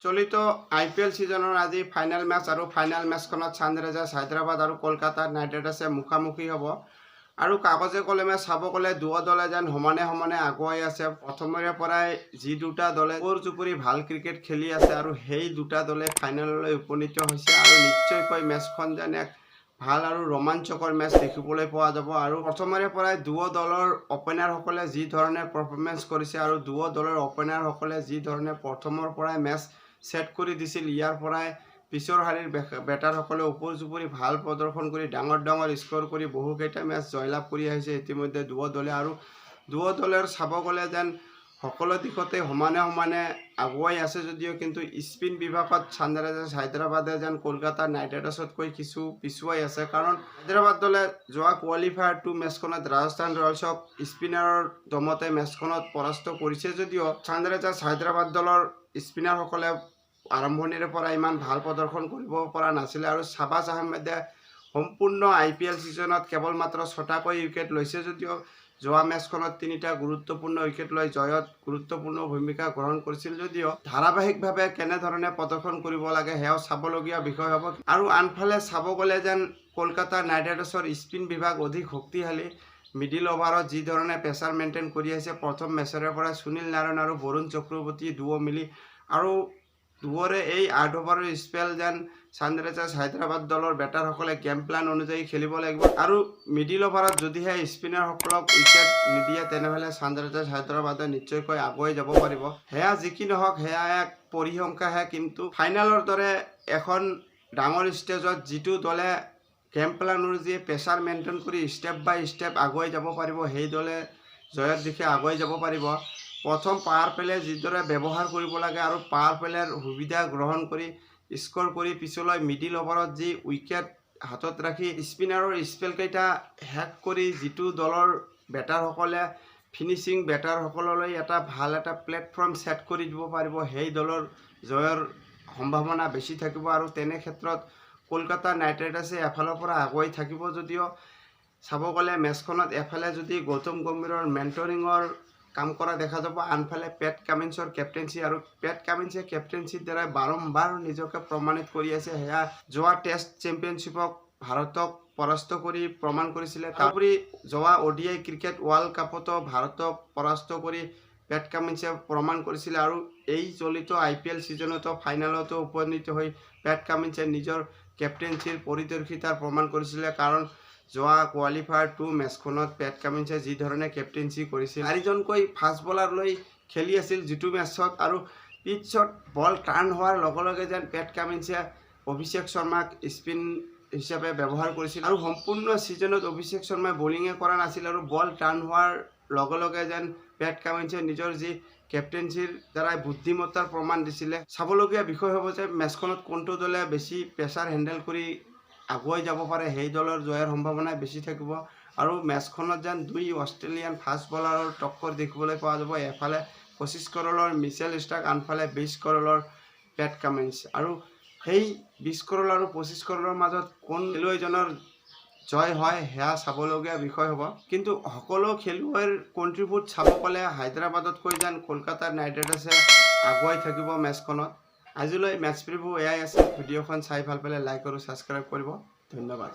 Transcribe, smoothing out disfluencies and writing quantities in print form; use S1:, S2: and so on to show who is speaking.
S1: চলিত IPL সিজনৰ আজি ফাইনেল মেচ আৰু ফাইনেল মেচখনত ছানৰাইজাৰ্ছ হায়দৰাবাদ আৰু কলকাতা নাইট ৰাইডাৰ্ছে মুখামুখি হ'ব আৰু কাগজে কলমে চাব গ'লে দুয়ো দলে যেন সমানে সমানে আগুৱাই আছে। প্ৰথমৰে পৰাই যি দুটা দলে ওপৰ জুপুৰি ভাল ক্ৰিকেট খেলি আছে আৰু সেই দুটা দলে ফাইনেললৈ উপনীত হৈছে আৰু নিশ্চয়কৈ মেচখন যেন এক ভাল আৰু ৰোমাঞ্চকৰ মেচ দেখিবলৈ পোৱা যাব। আৰু প্ৰথমৰে পৰাই দুয়ো দলৰ অপেনাৰসকলে যি ধৰণে পাৰফৰ্মেঞ্চ কৰিছে আৰু দুয়ো দলৰ অপেনাৰসকলে যি ধৰণে প্ৰথমৰ পৰাই মেচ সেট কৰি দিছিল, ইয়াৰ পৰাই পিছৰ শাৰীৰ বেটাৰসকলে ওপৰ জুপুৰি ভাল প্ৰদৰ্শন কৰি ডাঙৰ স্ক'ৰ কৰি বহুকেইটা মেচ জয়লাভ কৰি আহিছে ইতিমধ্যে দুয়ো দলে। আৰু দুয়ো দলৰ চাব গ'লে যেন সকলো দিশতে সমানে সমানে আগুৱাই আছে যদিও কিন্তু স্পিন বিভাগত ছানৰাইজাৰ্ছ হায়দৰাবাদে যেন কলকাতা নাইট ৰাইডাৰ্ছতকৈ কিছু পিছুৱাই আছে। কাৰণ হায়দৰাবাদ দলে যোৱা কোৱালিফায়াৰ 2 মেচখনত ৰাজস্থান ৰয়েলছক স্পিনাৰৰ দমতে মেচখনত পৰাস্ত কৰিছে যদিও ছানৰাইজাৰ্ছ হায়দৰাবাদ দলৰ স্পিনাৰসকলে আৰম্ভণিৰে পৰা ইমান ভাল প্ৰদৰ্শন কৰিব পৰা নাছিলে আৰু শ্বাহবাজ আহমেদে সম্পূৰ্ণ IPL সিজনত কেৱল মাত্ৰ 6টাকৈ উইকেট লৈছে যদিও যোৱা মেচখনত 3টা গুৰুত্বপূৰ্ণ উইকেট লৈ জয়ত গুৰুত্বপূৰ্ণ ভূমিকা গ্ৰহণ কৰিছিল যদিও ধাৰাবাহিকভাৱে কেনেধৰণে প্ৰদৰ্শন কৰিব লাগে সেয়াও চাবলগীয়া বিষয় হ'ব। আৰু আনফালে চাব গ'লে যেন কলকাতা নাইট ৰাইডাৰ্ছৰ স্পিন বিভাগ অধিক শক্তিশালী। মিডিল অভাৰত যি ধৰণে প্ৰেছাৰ মেইনটেইন কৰি আছে প্ৰথম মেচৰে পৰা সুনীল নাৰায়ণ আৰু বৰুণ চক্ৰৱৰ্তী দুয়ো মিলি আৰু দুয়োৰে এই 8 অভাৰৰ স্পেল যেন ছানৰাইজাৰ্ছ হায়দৰাবাদ দলৰ বেটাৰসকলে গেম প্লান অনুযায়ী খেলিব লাগিব আৰু মিডিল অভাৰত যদিহে স্পিনাৰসকলক উইকেট নিদিয়ে তেনেহ'লে ছানৰাইজাৰ্ছ হায়দৰাবাদে নিশ্চয়কৈ আগুৱাই যাব পাৰিব। সেয়া যি কি নহওক সেয়া এক পৰিসংখ্যাহে, কিন্তু ফাইনেলৰ দৰে এখন ডাঙৰ ষ্টেজত যিটো দলে গেম প্লান অনুযায়ী প্ৰেছাৰ মেইনটেইন কৰি ষ্টেপ বাই ষ্টেপ আগুৱাই যাব পাৰিব সেই দলে জয়ৰ দিশে আগুৱাই যাব পাৰিব। প্ৰথম পাৱাৰ প্লে যিদৰে ব্যৱহাৰ কৰিব লাগে আৰু পাৱাৰ প্লেৰ সুবিধা গ্ৰহণ কৰি স্ক'ৰ কৰি পিছলৈ মিডিল অভাৰত যি উইকেট হাতত ৰাখি স্পিনাৰৰ স্পেলকেইটা হেক কৰি যিটো দলৰ বেটাৰসকলে ফিনিচিং বেটাৰসকললৈ এটা ভাল এটা প্লেটফৰ্ম ছেট কৰি দিব পাৰিব সেই দলৰ জয়ৰ সম্ভাৱনা বেছি থাকিব। আৰু তেনে ক্ষেত্ৰত কলকাতা নাইট ৰাইডাৰ্ছে এফালৰ পৰা আগুৱাই থাকিব যদিও চাব গ'লে মেচখনত এফালে যদি গৌতম গম্ভীৰৰ মেণ্টৰিঙৰ কাম কৰা দেখা যাব, আনফালে পেট কামিন্সৰ কেপ্টেইনশ্বিপ আৰু পেট কামিন্সে কেপ্টেইনশ্বিপ দ্বাৰা বাৰম্বাৰ নিজকে প্ৰমাণিত কৰি আছে। সেয়া যোৱা টেষ্ট চেম্পিয়নশ্বিপক ভাৰতক পৰাস্ত কৰি প্ৰমাণ কৰিছিলে, তাৰোপৰি যোৱা ODI ক্ৰিকেট ৱৰ্ল্ড কাপতো ভাৰতক পৰাস্ত কৰি পেট কামিন্সে প্ৰমাণ কৰিছিলে আৰু এই চলিত IPL সিজনতো ফাইনেলতো উপনীত হৈ পেট কামিন্সে নিজৰ কেপ্টেইনশ্বিপ পৰিদৰ্শিতাৰ প্ৰমাণ কৰিছিলে। কাৰণ যোৱা কোৱালিফায়াৰ 2 মেচখনত পেট কামিন্সে যি ধৰণে কেপ্টেইনশ্বিপ কৰিছিল 4জনকৈ ফাষ্ট বলাৰ লৈ খেলি আছিল যিটো মেচত, আৰু পিটছত বল টাৰ্ণ হোৱাৰ লগে লগে যেন পেট কামিন্সে অভিষেক শৰ্মাক স্পিন হিচাপে ব্যৱহাৰ কৰিছিল আৰু সম্পূৰ্ণ সিজনত অভিষেক শৰ্মাই বলিঙে কৰা নাছিল আৰু বল টাৰ্ণ হোৱাৰ লগে লগে যেন পেট কামিন্সে নিজৰ যি কেপ্টেইনশ্বিৰ দ্বাৰাই বুদ্ধিমত্তাৰ প্ৰমাণ দিছিলে। চাবলগীয়া বিষয় হ'ব যে মেচখনত কোনটো দলে বেছি প্ৰেছাৰ হেণ্ডেল কৰি আগুৱাই যাব পাৰে সেই দলৰ জয়ৰ সম্ভাৱনা বেছি থাকিব। আৰু মেচখনত যেন 2 অষ্ট্ৰেলিয়ান ফাষ্ট বলাৰৰ টক্কৰ দেখিবলৈ পোৱা যাব, এফালে 25 কৰোৰৰ মিচেল ষ্টাৰ্ক আনফালে 20 কৰোৰৰ পেট কামিন্স। আৰু সেই 20 কৰোৰ আৰু 25 কৰোৰৰ মাজত কোন খেলুৱৈজনৰ জয় হয় সেয়া চাবলগীয়া বিষয় হ'ব। কিন্তু সকলো খেলুৱৈৰ কণ্ট্ৰিবিউট চাব গ'লে হায়দৰাবাদতকৈ যেন কলকাতা নাইট ৰাইডাৰ্ছে আগুৱাই থাকিব মেচখনত। আজিলৈ মেচ প্ৰিভিউ এয়াই আছে। ভিডিঅ'খন চাই ভাল পালে লাইক আৰু ছাবস্ক্ৰাইব কৰিব। ধন্যবাদ।